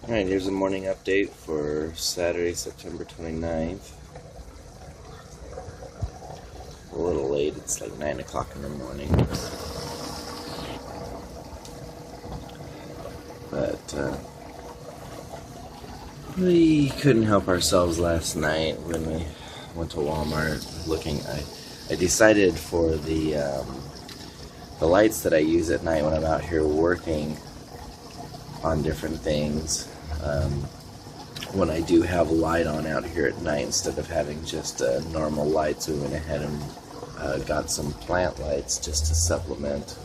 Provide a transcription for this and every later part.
Alright, here's a morning update for Saturday, September 29th. A little late, it's like 9 o'clock in the morning. But we couldn't help ourselves last night when we went to Walmart looking. I decided for the lights that I use at night when I'm out here working on different things. When I do have a light on out here at night, instead of having just normal lights, we went ahead and got some plant lights just to supplement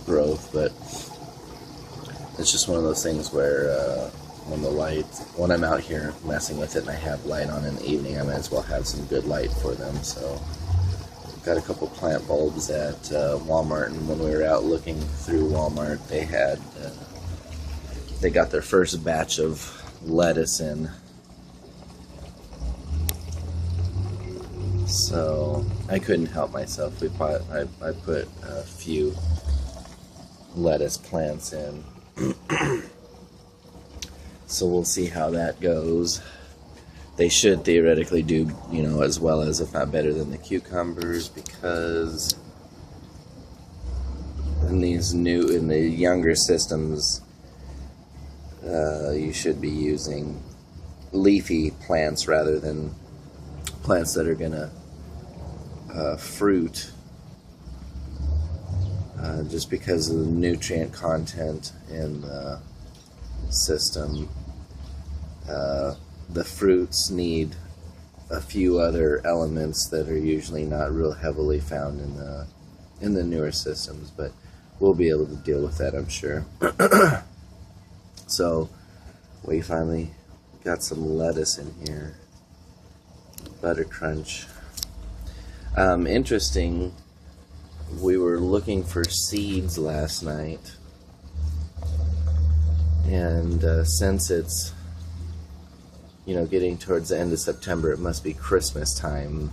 growth. But it's just one of those things where when I'm out here messing with it and I have light on in the evening, I might as well have some good light for them. So got a couple plant bulbs at Walmart, and when we were out looking through Walmart, they got their first batch of lettuce in. So I couldn't help myself. I put a few lettuce plants in. So we'll see how that goes. They should theoretically do, as well as, if not better than, the cucumbers, because in the younger systems, you should be using leafy plants rather than plants that are gonna fruit, just because of the nutrient content in the system. The fruits need a few other elements that are usually not real heavily found in the newer systems, but we'll be able to deal with that, I'm sure. So we finally got some lettuce in here. Butter crunch. Interesting, we were looking for seeds last night, and since it's getting towards the end of September, it must be Christmas time,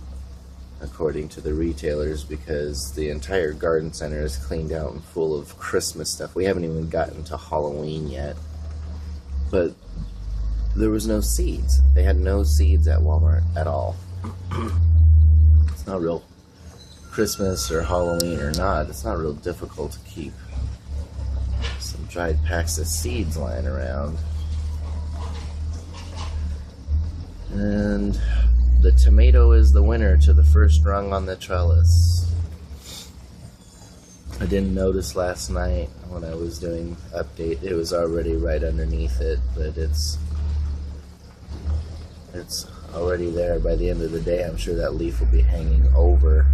according to the retailers, because the entire garden center is cleaned out and full of Christmas stuff. We haven't even gotten to Halloween yet, but there was no seeds. They had no seeds at Walmart at all. It's not real Christmas or Halloween or not. It's not real difficult to keep some dried packs of seeds lying around. And the tomato is the winner to the first rung on the trellis. I didn't notice last night when I was doing update, it was already right underneath it, but it's already there. By the end of the day, I'm sure that leaf will be hanging over.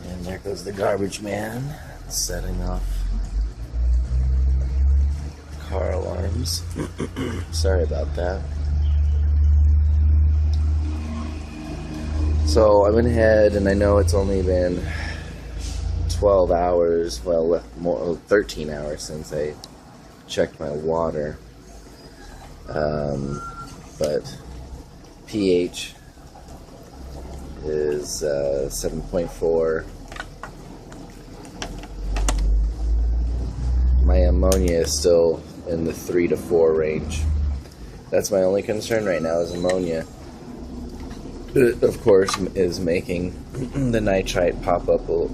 And there goes the garbage man, setting off car alarms. Sorry about that. So I went ahead, and I know it's only been 12 hours, well, more 13 hours since I checked my water. But pH is 7.4. My ammonia is still in the 3 to 4 range. That's my only concern right now, is ammonia. It, of course, is making the nitrite pop up a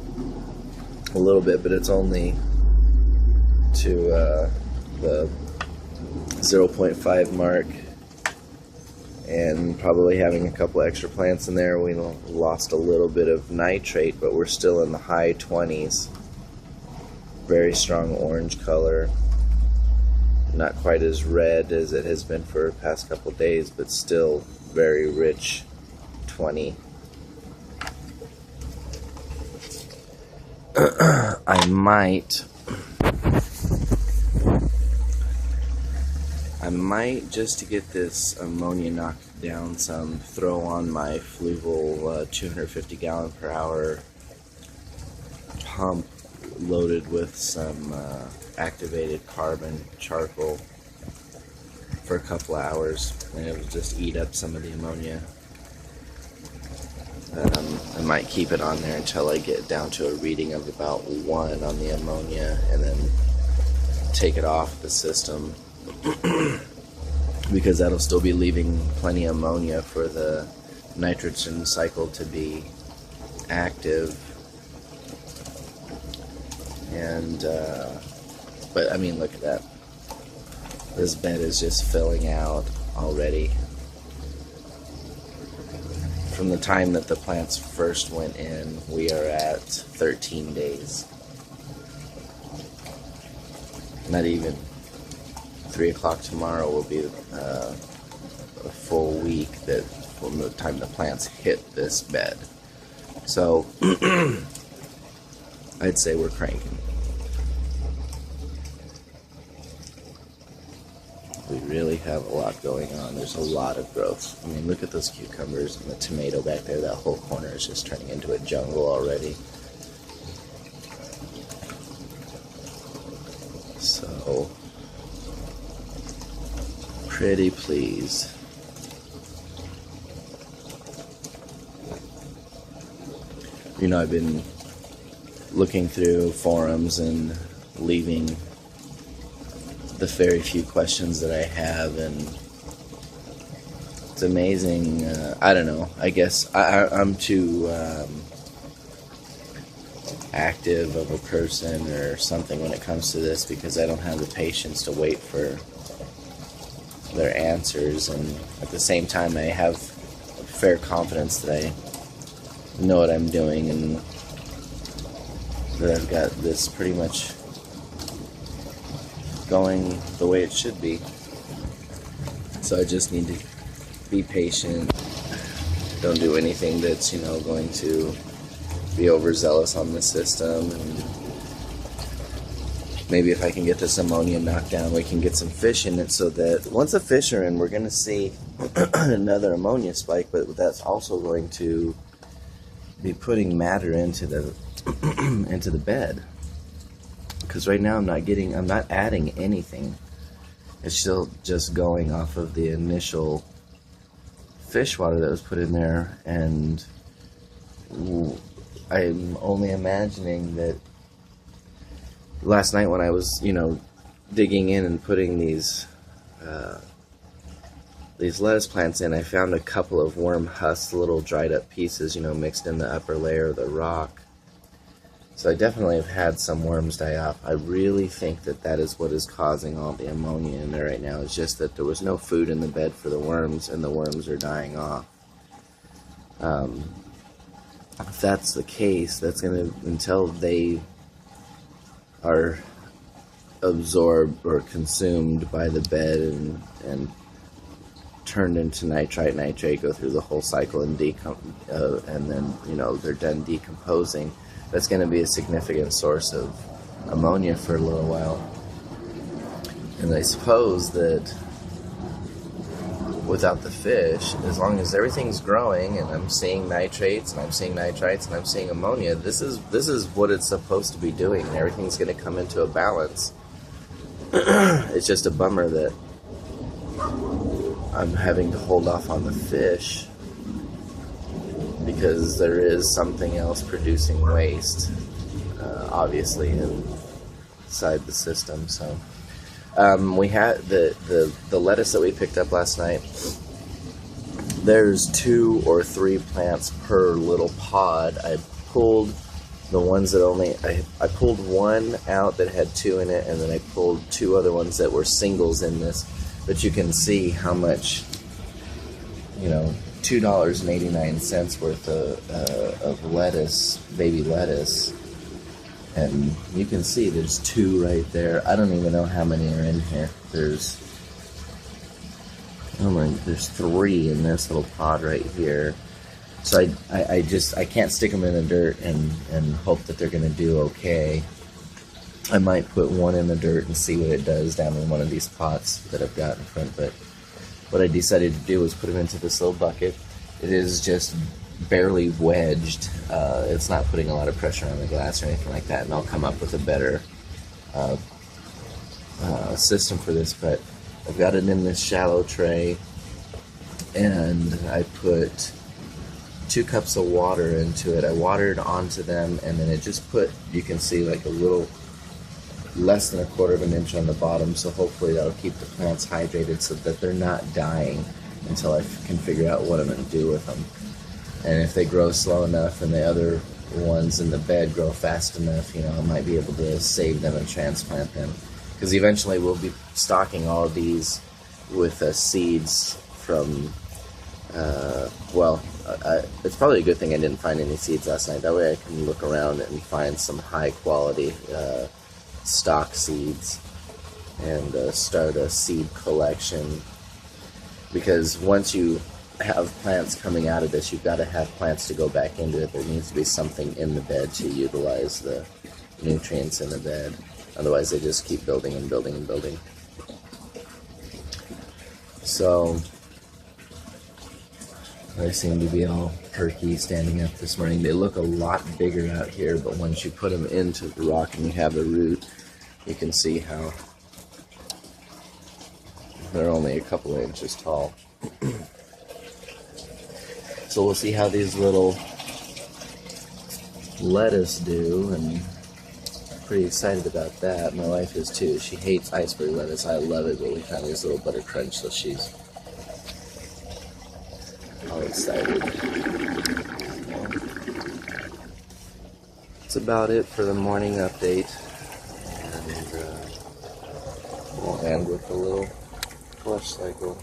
little bit, but it's only to the 0.5 mark, and probably having a couple extra plants in there, we lost a little bit of nitrate, but we're still in the high 20s. Very strong orange color. Not quite as red as it has been for the past couple days, but still very rich 20. I might, just to get this ammonia knocked down some, throw on my Fluval 250 gallon per hour pump loaded with some activated carbon charcoal for a couple hours, and it'll just eat up some of the ammonia. I might keep it on there until I get down to a reading of about 1 on the ammonia, and then take it off the system because that'll still be leaving plenty of ammonia for the nitrogen cycle to be active. And but I mean, look at that. This bed is just filling out already. From the time that the plants first went in, we are at 13 days. Not even. 3 o'clock tomorrow will be a full week that from the time the plants hit this bed. So I'd say we're cranking. We really have a lot going on. There's a lot of growth. I mean, look at those cucumbers and the tomato back there. That whole corner is just turning into a jungle already. So, pretty pleased. You know, I've been looking through forums and leaving the very few questions that I have, and it's amazing. I don't know. I guess I'm too active of a person or something when it comes to this, because I don't have the patience to wait for their answers, and at the same time I have fair confidence that I know what I'm doing and that I've got this pretty much going the way it should be. So I just need to be patient. Don't do anything that's, you know, going to be overzealous on the system. And maybe if I can get this ammonia knocked down, we can get some fish in it, so that once the fish are in, we're going to see another ammonia spike, but that's also going to be putting matter into the into the bed. Because right now I'm not adding anything. It's still just going off of the initial fish water that was put in there, and I'm only imagining that last night when I was, you know, digging in and putting these lettuce plants in, I found a couple of worm husks, little dried up pieces, you know, mixed in the upper layer of the rock. So I definitely have had some worms die off. I really think that that is what is causing all the ammonia in there right now. It's just that there was no food in the bed for the worms, and the worms are dying off. If that's the case, that's going to, until they are absorbed or consumed by the bed and turned into nitrate, go through the whole cycle and then, you know, they're done decomposing. That's going to be a significant source of ammonia for a little while. And I suppose that without the fish, as long as everything's growing and I'm seeing nitrates and I'm seeing nitrites and I'm seeing ammonia, this is what it's supposed to be doing, and everything's going to come into a balance. It's just a bummer that I'm having to hold off on the fish, because there is something else producing waste, obviously, inside the system. So we had the lettuce that we picked up last night. There's 2 or 3 plants per little pod. I pulled the ones that I pulled one out that had 2 in it, and then I pulled 2 other ones that were singles in this. But you can see how much, you know, $2.89 worth of lettuce, baby lettuce, and you can see there's 2 right there. I don't even know how many are in here. There's 3 in this little pod right here. So I can't stick them in the dirt and hope that they're going to do okay. I might put one in the dirt and see what it does down in one of these pots that I've got in front, but what I decided to do was put them into this little bucket. It is just barely wedged. It's not putting a lot of pressure on the glass or anything like that, and I'll come up with a better system for this. But I've got it in this shallow tray, and I put 2 cups of water into it. I watered onto them, and then it just put, you can see like a little less than 1/4 of an inch on the bottom, so hopefully that'll keep the plants hydrated so that they're not dying until I can figure out what I'm going to do with them. And if they grow slow enough and the other ones in the bed grow fast enough, you know, I might be able to save them and transplant them. Because eventually we'll be stocking all of these with seeds from, it's probably a good thing I didn't find any seeds last night. That way I can look around and find some high quality stock seeds and start a seed collection. Because once you have plants coming out of this, you've got to have plants to go back into it. There needs to be something in the bed to utilize the nutrients in the bed. Otherwise they just keep building and building and building. So they seem to be all perky standing up this morning. They look a lot bigger out here, but once you put them into the rock and you have the root, you can see how they're only a couple of inches tall. So we'll see how these little lettuce do, and I'm pretty excited about that. My wife is too. She hates iceberg lettuce. I love it, but we found these little butter crunch, so she's all excited. That's about it for the morning update. And we'll end with a little flush cycle.